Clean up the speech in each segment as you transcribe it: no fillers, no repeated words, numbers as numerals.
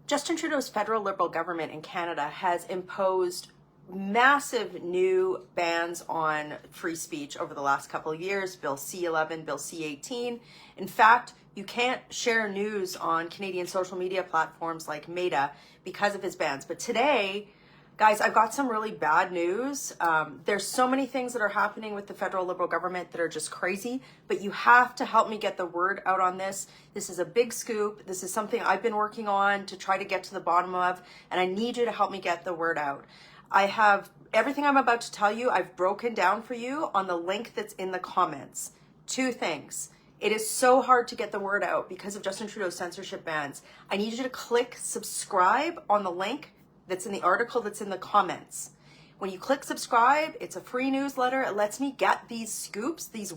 Justin Trudeau's federal Liberal government in Canada has imposed massive new bans on free speech over the last couple of years. Bill C-11, Bill C-18. In fact, you can't share news on Canadian social media platforms like Meta because of his bans. But today, guys, I've got some really bad news. There's so many things that are happening with the federal Liberal government that are just crazy, but you have to help me get the word out on this. This is a big scoop. This is something I've been working on to try to get to the bottom of, and I need you to help me get the word out. I have everything I'm about to tell you, I've broken down for you on the link that's in the comments. Two things. It is so hard to get the word out because of Justin Trudeau's censorship bans. I need you to click subscribe on the link that's in the article that's in the comments. When you click subscribe, it's a free newsletter. It lets me get these scoops, these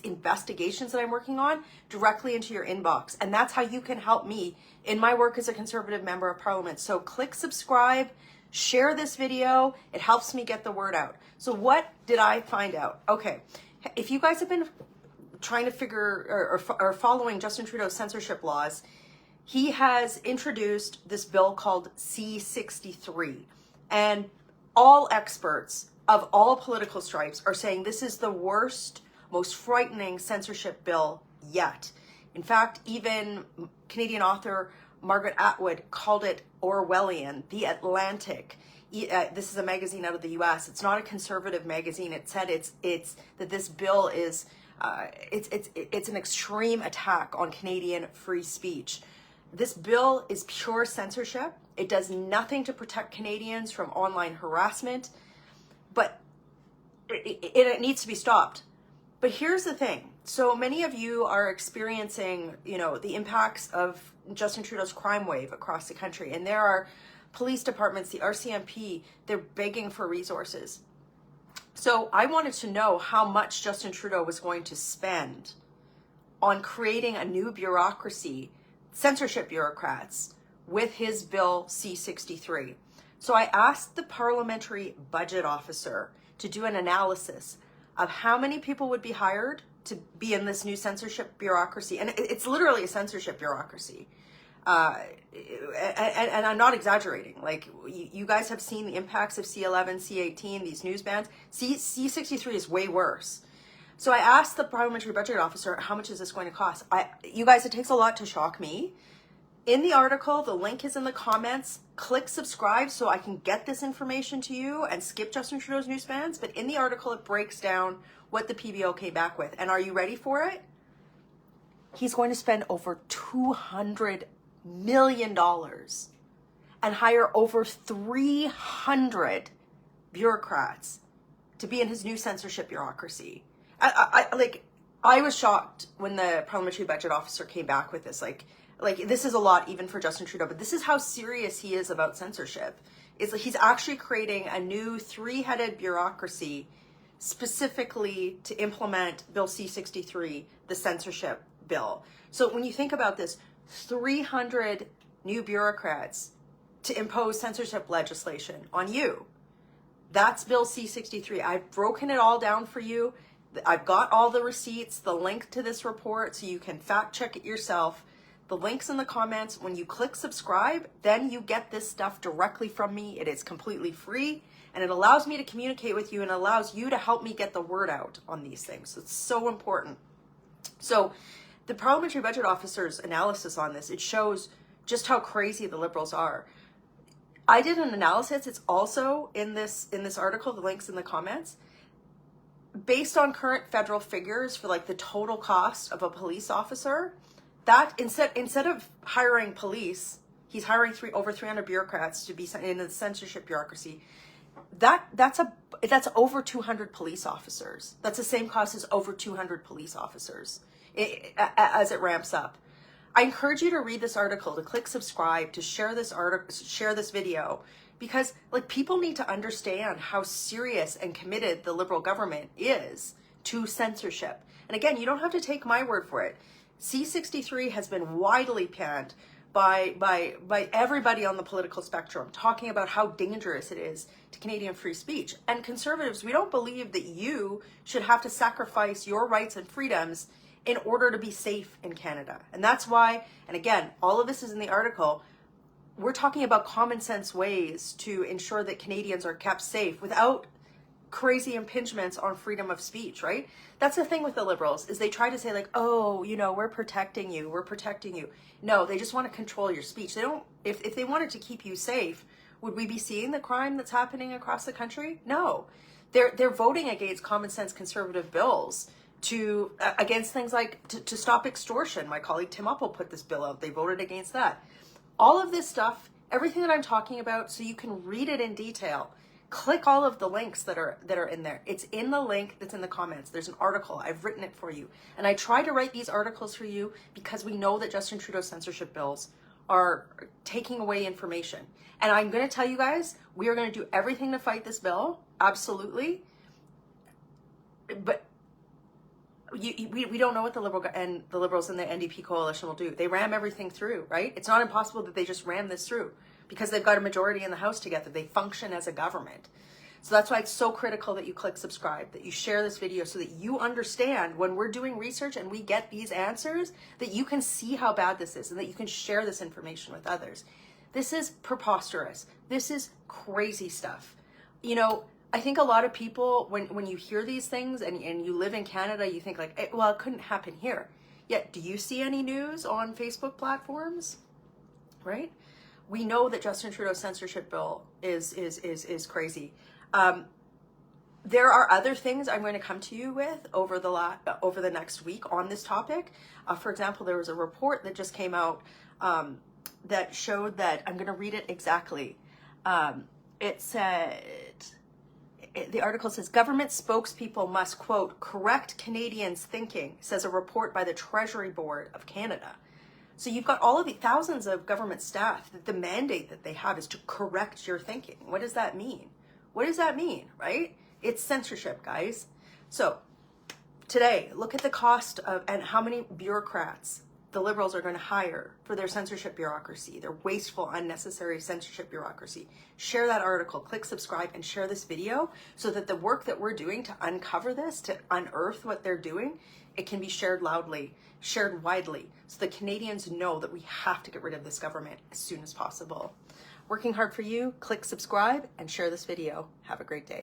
investigations that I'm working on directly into your inbox. And that's how you can help me in my work as a Conservative member of Parliament. So click subscribe, share this video. It helps me get the word out. So what did I find out? Okay, if you guys have been trying to figure or following Justin Trudeau's censorship laws, he has introduced this bill called C-63, and all experts of all political stripes are saying this is the worst, most frightening censorship bill yet. In fact, even Canadian author Margaret Atwood called it Orwellian. The Atlantic, this is a magazine out of the US, it's not a conservative magazine, it said it's that this bill is it's an extreme attack on Canadian free speech. This bill is pure censorship. It does nothing to protect Canadians from online harassment, but it needs to be stopped. But here's the thing. So many of you are experiencing, the impacts of Justin Trudeau's crime wave across the country. And there are police departments, the RCMP, they're begging for resources. So I wanted to know how much Justin Trudeau was going to spend on creating a new bureaucracy, censorship bureaucrats, with his bill C-63. So I asked the parliamentary budget officer to do an analysis of how many people would be hired to be in this new censorship bureaucracy. And it's literally a censorship bureaucracy. And I'm not exaggerating. Like, you guys have seen the impacts of C-11, C-18, these news bans. C-63 is way worse. So I asked the parliamentary budget officer, how much is this going to cost? You guys, it takes a lot to shock me. In the article, the link is in the comments. Click subscribe so I can get this information to you and skip Justin Trudeau's news bans. But in the article, it breaks down what the PBO came back with. And are you ready for it? He's going to spend over $200 million and hire over 300 bureaucrats to be in his new censorship bureaucracy. I was shocked when the parliamentary budget officer came back with this. Like this is a lot even for Justin Trudeau, but this is how serious he is about censorship. He's actually creating a new three-headed bureaucracy specifically to implement Bill C-63, the censorship bill. So when you think about this, 300 new bureaucrats to impose censorship legislation on you. That's Bill C-63. I've broken it all down for you. I've got all the receipts, the link to this report, so you can fact check it yourself. The link's in the comments. When you click subscribe, then you get this stuff directly from me. It is completely free, and it allows me to communicate with you and allows you to help me get the word out on these things. It's so important. So the parliamentary budget officer's analysis on this, it shows just how crazy the Liberals are. I did an analysis. It's also in this article. The link's in the comments. Based on current federal figures for like the total cost of a police officer, that instead of hiring police, he's hiring over 300 bureaucrats to be in the censorship bureaucracy. That's over 200 police officers. That's the same cost as over 200 police officers as it ramps up. I encourage you to read this article, to click subscribe, to share this article, share this video, because people need to understand how serious and committed the Liberal government is to censorship. And again, you don't have to take my word for it. C-63 has been widely panned by everybody on the political spectrum, talking about how dangerous it is to Canadian free speech. And Conservatives, we don't believe that you should have to sacrifice your rights and freedoms in order to be safe in Canada. And that's why, and again, all of this is in the article, we're talking about common sense ways to ensure that Canadians are kept safe without crazy impingements on freedom of speech, right? That's the thing with the Liberals, is they try to say like, oh, you know, we're protecting you, we're protecting you. No, they just want to control your speech. They don't, if they wanted to keep you safe, would we be seeing the crime that's happening across the country? No. They're voting against common sense conservative bills to against things like to stop extortion. My colleague Tim Uppel put this bill out. They voted against that. All of this stuff, everything that I'm talking about, so you can read it in detail, click all of the links that are in there. It's in the link that's in the comments. There's an article. I've written it for you. And I try to write these articles for you because we know that Justin Trudeau's censorship bills are taking away information. And I'm going to tell you guys, we are going to do everything to fight this bill. Absolutely. But we don't know what the Liberals and the NDP coalition will do. They ram everything through, right? It's not impossible that they just ram this through because they've got a majority in the House together. They function as a government. So that's why it's so critical that you click subscribe, that you share this video so that you understand when we're doing research and we get these answers, that you can see how bad this is and that you can share this information with others. This is preposterous. This is crazy stuff. You know, I think a lot of people, when you hear these things and you live in Canada, you think like, well, it couldn't happen here. Yet, do you see any news on Facebook platforms? Right? We know that Justin Trudeau's censorship bill is crazy. There are other things I'm going to come to you with over the next week on this topic. For example, there was a report that just came out that showed that, I'm going to read it exactly. It said, the article says, government spokespeople must, quote, correct Canadians' thinking, says a report by the Treasury Board of Canada. So you've got all of the thousands of government staff that the mandate that they have is to correct your thinking. What does that mean? What does that mean, right? It's censorship, guys. So today, look at the cost of and how many bureaucrats the Liberals are going to hire for their censorship bureaucracy, their wasteful, unnecessary censorship bureaucracy. Share that article, click subscribe, and share this video so that the work that we're doing to uncover this, to unearth what they're doing, it can be shared loudly, shared widely, so the Canadians know that we have to get rid of this government as soon as possible. Working hard for you, click subscribe, and share this video. Have a great day.